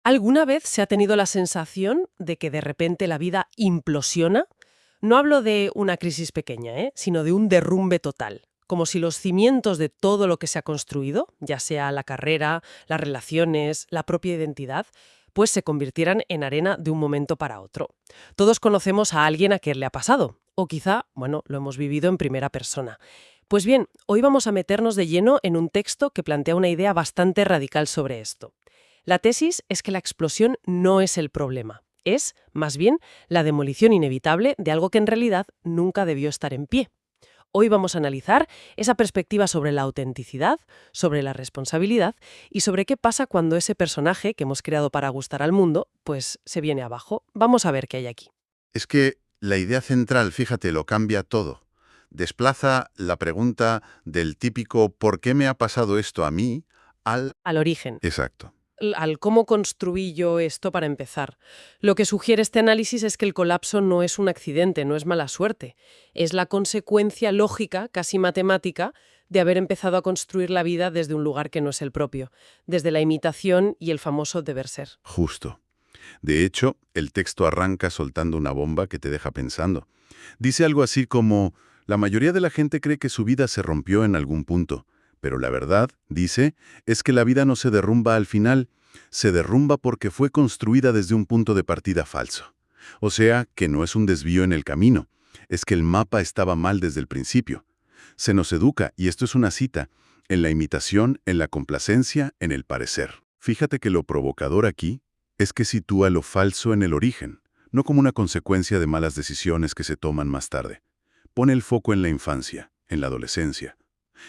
¿Alguna vez se ha tenido la sensación de que de repente la vida implosiona? No hablo de una crisis pequeña, sino de un derrumbe total, como si los cimientos de todo lo que se ha construido, ya sea la carrera, las relaciones, la propia identidad, pues se convirtieran en arena de un momento para otro. Todos conocemos a alguien a quien le ha pasado, o quizá, bueno, lo hemos vivido en primera persona. Pues bien, hoy vamos a meternos de lleno en un texto que plantea una idea bastante radical sobre esto. La tesis es que la explosión no es el problema, es, más bien, la demolición inevitable de algo que en realidad nunca debió estar en pie. Hoy vamos a analizar esa perspectiva sobre la autenticidad, sobre la responsabilidad y sobre qué pasa cuando ese personaje que hemos creado para gustar al mundo, pues se viene abajo. Vamos a ver qué hay aquí. Es que la idea central, fíjate, lo cambia todo. Desplaza la pregunta del típico ¿por qué me ha pasado esto a mí? Al... Al origen. Exacto. Al cómo construí yo esto para empezar. Lo que sugiere este análisis es que el colapso no es un accidente, no es mala suerte. Es la consecuencia lógica, casi matemática, de haber empezado a construir la vida desde un lugar que no es el propio, desde la imitación y el famoso deber ser. Justo. De hecho, el texto arranca soltando una bomba que te deja pensando. Dice algo así como, la mayoría de la gente cree que su vida se rompió en algún punto, pero la verdad, dice, es que la vida no se derrumba al final, se derrumba porque fue construida desde un punto de partida falso. O sea, que no es un desvío en el camino, es que el mapa estaba mal desde el principio. Se nos educa, y esto es una cita, en la imitación, en la complacencia, en el parecer. Fíjate que lo provocador aquí es que sitúa lo falso en el origen, no como una consecuencia de malas decisiones que se toman más tarde. Pone el foco en la infancia, en la adolescencia.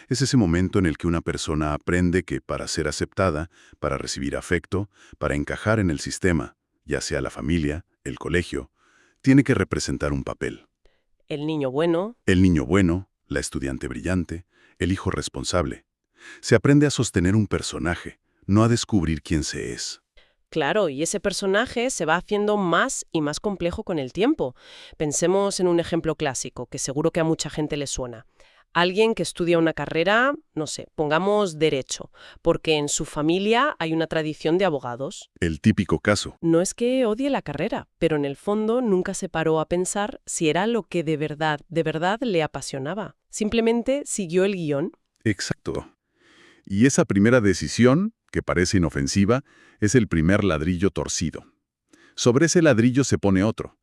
Es ese momento en el que una persona aprende que para ser aceptada, para recibir afecto, para encajar en el sistema, ya sea la familia, el colegio, tiene que representar un papel. El niño bueno. El niño bueno, la estudiante brillante, el hijo responsable. Se aprende a sostener un personaje, no a descubrir quién se es. Claro, y ese personaje se va haciendo más y más complejo con el tiempo. Pensemos en un ejemplo clásico, que seguro que a mucha gente le suena. Alguien que estudia una carrera, no sé, pongamos derecho, porque en su familia hay una tradición de abogados. El típico caso. No es que odie la carrera, pero en el fondo nunca se paró a pensar si era lo que de verdad le apasionaba. Simplemente siguió el guión. Exacto. Y esa primera decisión, que parece inofensiva, es el primer ladrillo torcido. Sobre ese ladrillo se pone otro.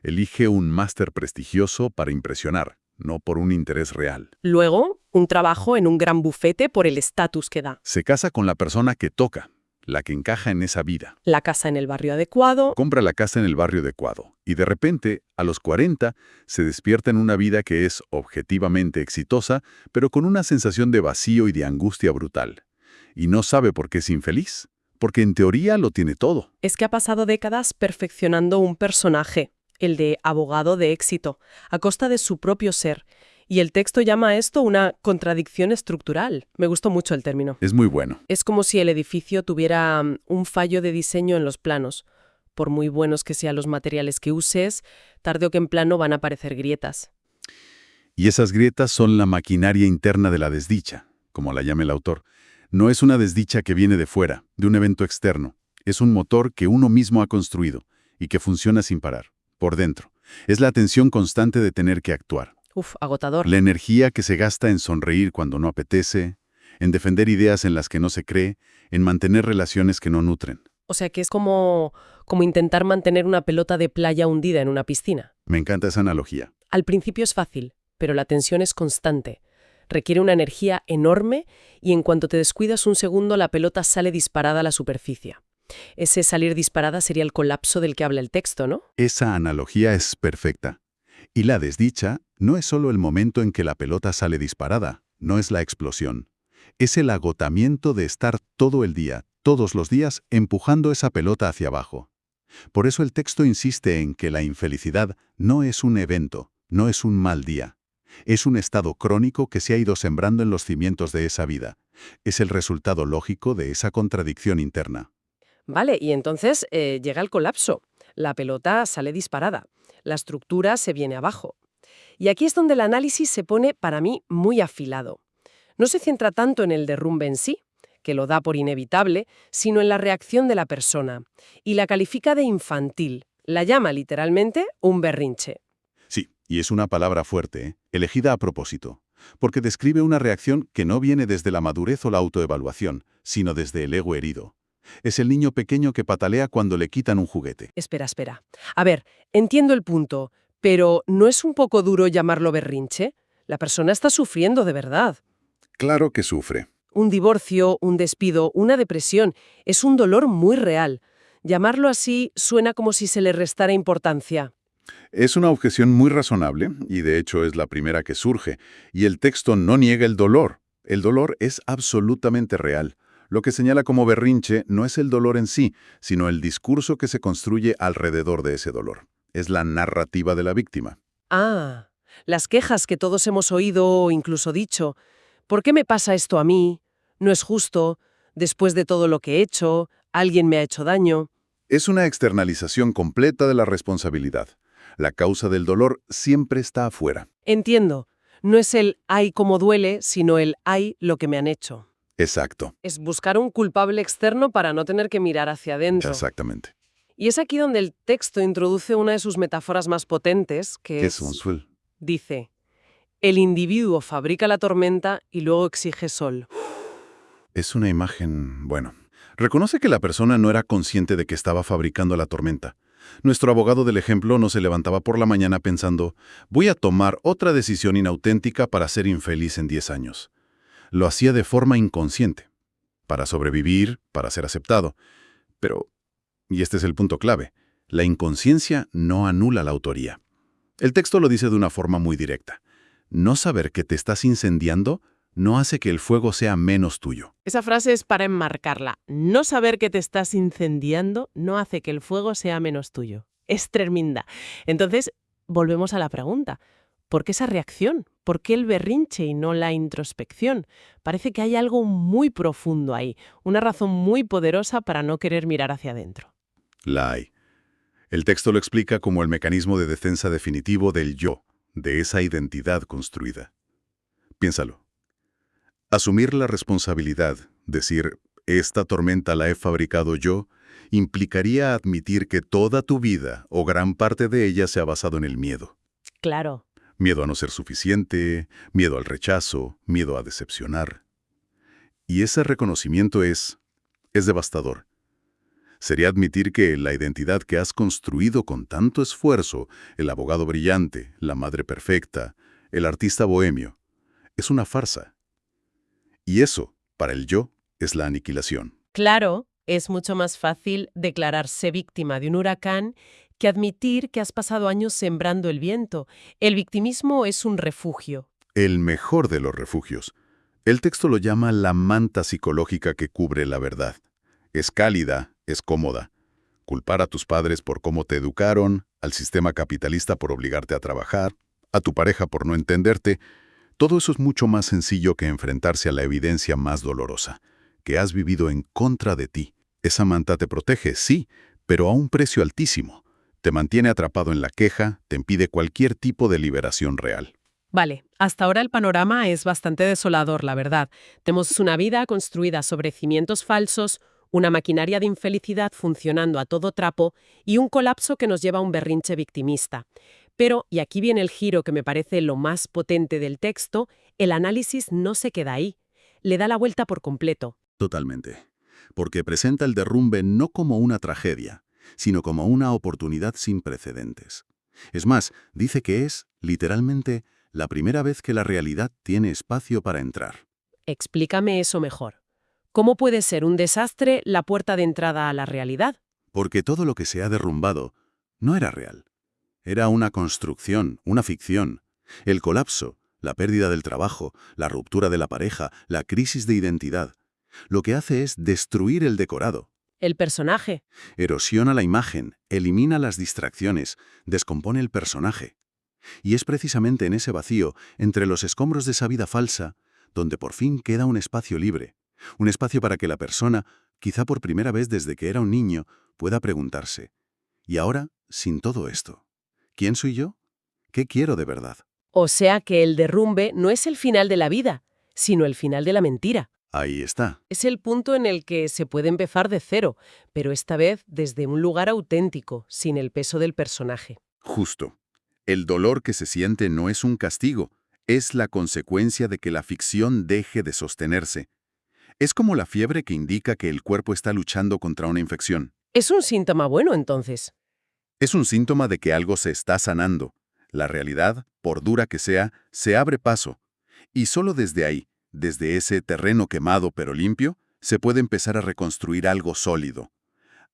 Elige un máster prestigioso para impresionar, no por un interés real. Luego, un trabajo en un gran bufete por el estatus que da. Se casa con la persona que toca, la que encaja en esa vida. La casa en el barrio adecuado. Compra la casa en el barrio adecuado. Y de repente, a los 40, se despierta en una vida que es objetivamente exitosa, pero con una sensación de vacío y de angustia brutal. Y no sabe por qué es infeliz, porque en teoría lo tiene todo. Es que ha pasado décadas perfeccionando un personaje, el de abogado de éxito, a costa de su propio ser. Y el texto llama a esto una contradicción estructural. Me gustó mucho el término. Es muy bueno. Es como si el edificio tuviera un fallo de diseño en los planos. Por muy buenos que sean los materiales que uses, tarde o temprano van a aparecer grietas. Y esas grietas son la maquinaria interna de la desdicha, como la llama el autor. No es una desdicha que viene de fuera, de un evento externo. Es un motor que uno mismo ha construido y que funciona sin parar, por dentro. Es la tensión constante de tener que actuar. Agotador. La energía que se gasta en sonreír cuando no apetece, en defender ideas en las que no se cree, en mantener relaciones que no nutren. O sea que es como intentar mantener una pelota de playa hundida en una piscina. Me encanta esa analogía. Al principio es fácil, pero la tensión es constante. Requiere una energía enorme y en cuanto te descuidas un segundo la pelota sale disparada a la superficie. Ese salir disparada sería el colapso del que habla el texto, ¿no? Esa analogía es perfecta. Y la desdicha no es solo el momento en que la pelota sale disparada, no es la explosión. Es el agotamiento de estar todo el día, todos los días, empujando esa pelota hacia abajo. Por eso el texto insiste en que la infelicidad no es un evento, no es un mal día. Es un estado crónico que se ha ido sembrando en los cimientos de esa vida. Es el resultado lógico de esa contradicción interna. Vale, y entonces llega el colapso. La pelota sale disparada. La estructura se viene abajo. Y aquí es donde el análisis se pone, para mí, muy afilado. No se centra tanto en el derrumbe en sí, que lo da por inevitable, sino en la reacción de la persona. Y la califica de infantil. La llama literalmente un berrinche. Sí, y es una palabra fuerte, elegida a propósito, porque describe una reacción que no viene desde la madurez o la autoevaluación, sino desde el ego herido. Es el niño pequeño que patalea cuando le quitan un juguete. Espera. A ver, entiendo el punto, pero ¿no es un poco duro llamarlo berrinche? La persona está sufriendo de verdad. Claro que sufre. Un divorcio, un despido, una depresión, es un dolor muy real. Llamarlo así suena como si se le restara importancia. Es una objeción muy razonable, y de hecho es la primera que surge, y el texto no niega el dolor. El dolor es absolutamente real. Lo que señala como berrinche no es el dolor en sí, sino el discurso que se construye alrededor de ese dolor. Es la narrativa de la víctima. Ah, las quejas que todos hemos oído o incluso dicho. ¿Por qué me pasa esto a mí? No es justo. Después de todo lo que he hecho, alguien me ha hecho daño. Es una externalización completa de la responsabilidad. La causa del dolor siempre está afuera. Entiendo. No es el ay cómo duele, sino el ay lo que me han hecho. Exacto, Es buscar un culpable externo para no tener que mirar hacia adentro. exactamente. Y es aquí donde el texto introduce una de sus metáforas más potentes, que ¿Qué es, es un dice, el individuo fabrica la tormenta y luego exige sol. Es una imagen, bueno. Reconoce que la persona no era consciente de que estaba fabricando la tormenta. Nuestro abogado del ejemplo no se levantaba por la mañana pensando, voy a tomar otra decisión inauténtica para ser infeliz en 10 años. Lo hacía de forma inconsciente, para sobrevivir, para ser aceptado. Pero, y este es el punto clave, la inconsciencia no anula la autoría. El texto lo dice de una forma muy directa. No saber que te estás incendiando no hace que el fuego sea menos tuyo. Esa frase es para enmarcarla. No saber que te estás incendiando no hace que el fuego sea menos tuyo. Es tremenda. Entonces, volvemos a la pregunta. ¿Por qué esa reacción? ¿Por qué el berrinche y no la introspección? Parece que hay algo muy profundo ahí, una razón muy poderosa para no querer mirar hacia adentro. La hay. El texto lo explica como el mecanismo de defensa definitivo del yo, de esa identidad construida. Piénsalo. Asumir la responsabilidad, decir, esta tormenta la he fabricado yo, implicaría admitir que toda tu vida o gran parte de ella se ha basado en el miedo. Claro. Miedo a no ser suficiente, miedo al rechazo, miedo a decepcionar. Y ese reconocimiento es devastador. Sería admitir que la identidad que has construido con tanto esfuerzo, el abogado brillante, la madre perfecta, el artista bohemio, es una farsa. Y eso, para el yo, es la aniquilación. Claro, es mucho más fácil declararse víctima de un huracán que admitir que has pasado años sembrando el viento. El victimismo es un refugio. El mejor de los refugios. El texto lo llama la manta psicológica que cubre la verdad. Es cálida, es cómoda. Culpar a tus padres por cómo te educaron, al sistema capitalista por obligarte a trabajar, a tu pareja por no entenderte, todo eso es mucho más sencillo que enfrentarse a la evidencia más dolorosa, que has vivido en contra de ti. Esa manta te protege, sí, pero a un precio altísimo. Te mantiene atrapado en la queja, te impide cualquier tipo de liberación real. Vale, hasta ahora el panorama es bastante desolador, la verdad. Tenemos una vida construida sobre cimientos falsos, una maquinaria de infelicidad funcionando a todo trapo y un colapso que nos lleva a un berrinche victimista. Pero, y aquí viene el giro que me parece lo más potente del texto, el análisis no se queda ahí. Le da la vuelta por completo. Totalmente. Porque presenta el derrumbe no como una tragedia, sino como una oportunidad sin precedentes. Es más, dice que es, literalmente, la primera vez que la realidad tiene espacio para entrar. Explícame eso mejor. ¿Cómo puede ser un desastre la puerta de entrada a la realidad? Porque todo lo que se ha derrumbado no era real. Era una construcción, una ficción. El colapso, la pérdida del trabajo, la ruptura de la pareja, la crisis de identidad. Lo que hace es destruir el decorado. El personaje. Erosiona la imagen, elimina las distracciones, descompone el personaje. Y es precisamente en ese vacío, entre los escombros de esa vida falsa, donde por fin queda un espacio libre. Un espacio para que la persona, quizá por primera vez desde que era un niño, pueda preguntarse, ¿y ahora, sin todo esto? ¿Quién soy yo? ¿Qué quiero de verdad? O sea que el derrumbe no es el final de la vida, sino el final de la mentira. Ahí está. Es el punto en el que se puede empezar de cero, pero esta vez desde un lugar auténtico, sin el peso del personaje. Justo. El dolor que se siente no es un castigo, es la consecuencia de que la ficción deje de sostenerse. Es como la fiebre que indica que el cuerpo está luchando contra una infección. Es un síntoma bueno, entonces. Es un síntoma de que algo se está sanando. La realidad, por dura que sea, se abre paso. Y solo desde ahí, desde ese terreno quemado pero limpio, se puede empezar a reconstruir algo sólido.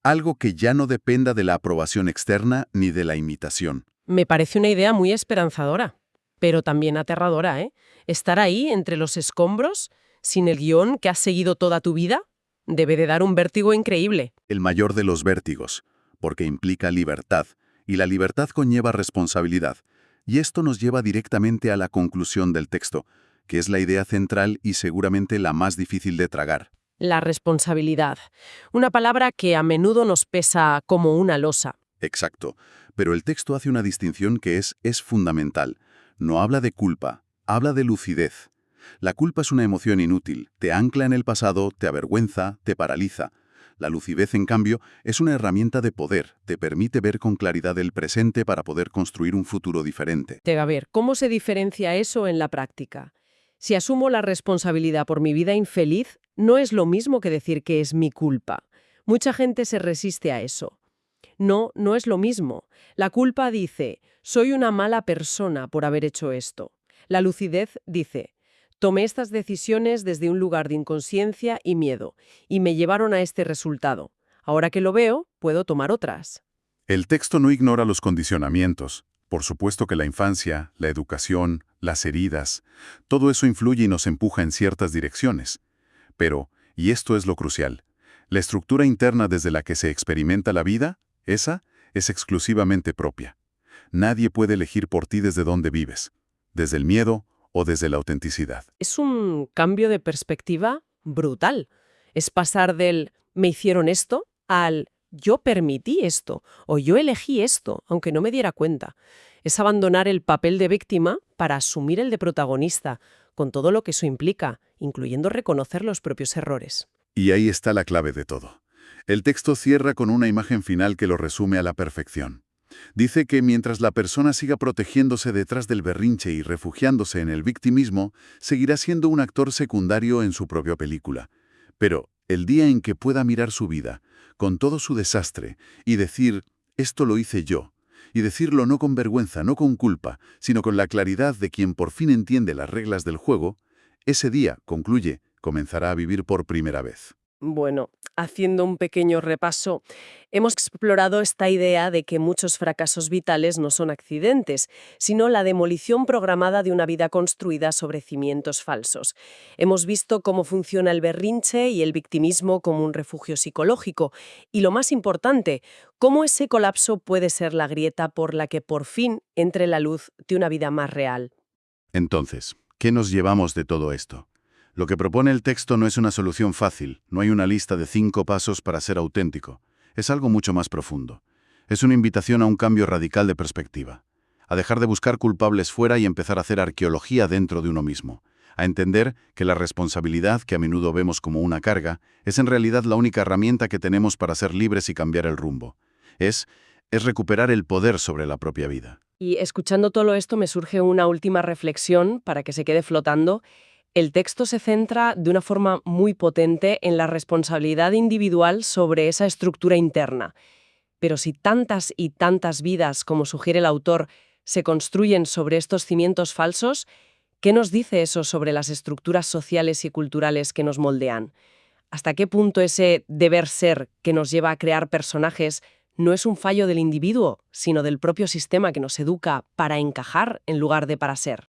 Algo que ya no dependa de la aprobación externa ni de la imitación. Me parece una idea muy esperanzadora, pero también aterradora, ¿eh? Estar ahí, entre los escombros, sin el guión que has seguido toda tu vida, debe de dar un vértigo increíble. El mayor de los vértigos, porque implica libertad, y la libertad conlleva responsabilidad. Y esto nos lleva directamente a la conclusión del texto, que es la idea central y seguramente la más difícil de tragar. La responsabilidad. Una palabra que a menudo nos pesa como una losa. Exacto, pero el texto hace una distinción que es fundamental. No habla de culpa, habla de lucidez. La culpa es una emoción inútil, te ancla en el pasado, te avergüenza, te paraliza. La lucidez, en cambio, es una herramienta de poder, te permite ver con claridad el presente para poder construir un futuro diferente. A ver, ¿cómo se diferencia eso en la práctica? Si asumo la responsabilidad por mi vida infeliz, no es lo mismo que decir que es mi culpa. Mucha gente se resiste a eso. No, no es lo mismo. La culpa dice, soy una mala persona por haber hecho esto. La lucidez dice, tomé estas decisiones desde un lugar de inconsciencia y miedo, y me llevaron a este resultado. Ahora que lo veo, puedo tomar otras. El texto no ignora los condicionamientos. Por supuesto que la infancia, la educación, las heridas, todo eso influye y nos empuja en ciertas direcciones. Pero, y esto es lo crucial, la estructura interna desde la que se experimenta la vida, esa es exclusivamente propia. Nadie puede elegir por ti desde dónde vives, desde el miedo o desde la autenticidad. Es un cambio de perspectiva brutal. Es pasar del me hicieron esto al yo permití esto o yo elegí esto, aunque no me diera cuenta. Es abandonar el papel de víctima para asumir el de protagonista, con todo lo que eso implica, incluyendo reconocer los propios errores. Y ahí está la clave de todo. El texto cierra con una imagen final que lo resume a la perfección. Dice que mientras la persona siga protegiéndose detrás del berrinche y refugiándose en el victimismo, seguirá siendo un actor secundario en su propia película. Pero el día en que pueda mirar su vida, con todo su desastre, y decir, esto lo hice yo, y decirlo no con vergüenza, no con culpa, sino con la claridad de quien por fin entiende las reglas del juego, ese día, concluye, comenzará a vivir por primera vez. Bueno, haciendo un pequeño repaso, hemos explorado esta idea de que muchos fracasos vitales no son accidentes, sino la demolición programada de una vida construida sobre cimientos falsos. Hemos visto cómo funciona el berrinche y el victimismo como un refugio psicológico, y lo más importante, cómo ese colapso puede ser la grieta por la que por fin entre la luz de una vida más real. Entonces, ¿qué nos llevamos de todo esto? Lo que propone el texto no es una solución fácil, no hay una lista de 5 pasos para ser auténtico. Es algo mucho más profundo. Es una invitación a un cambio radical de perspectiva, a dejar de buscar culpables fuera y empezar a hacer arqueología dentro de uno mismo, a entender que la responsabilidad, que a menudo vemos como una carga, es en realidad la única herramienta que tenemos para ser libres y cambiar el rumbo. Es recuperar el poder sobre la propia vida. Y escuchando todo esto me surge una última reflexión para que se quede flotando. El texto se centra de una forma muy potente en la responsabilidad individual sobre esa estructura interna. Pero si tantas y tantas vidas, como sugiere el autor, se construyen sobre estos cimientos falsos, ¿qué nos dice eso sobre las estructuras sociales y culturales que nos moldean? ¿Hasta qué punto ese deber ser que nos lleva a crear personajes no es un fallo del individuo, sino del propio sistema que nos educa para encajar en lugar de para ser?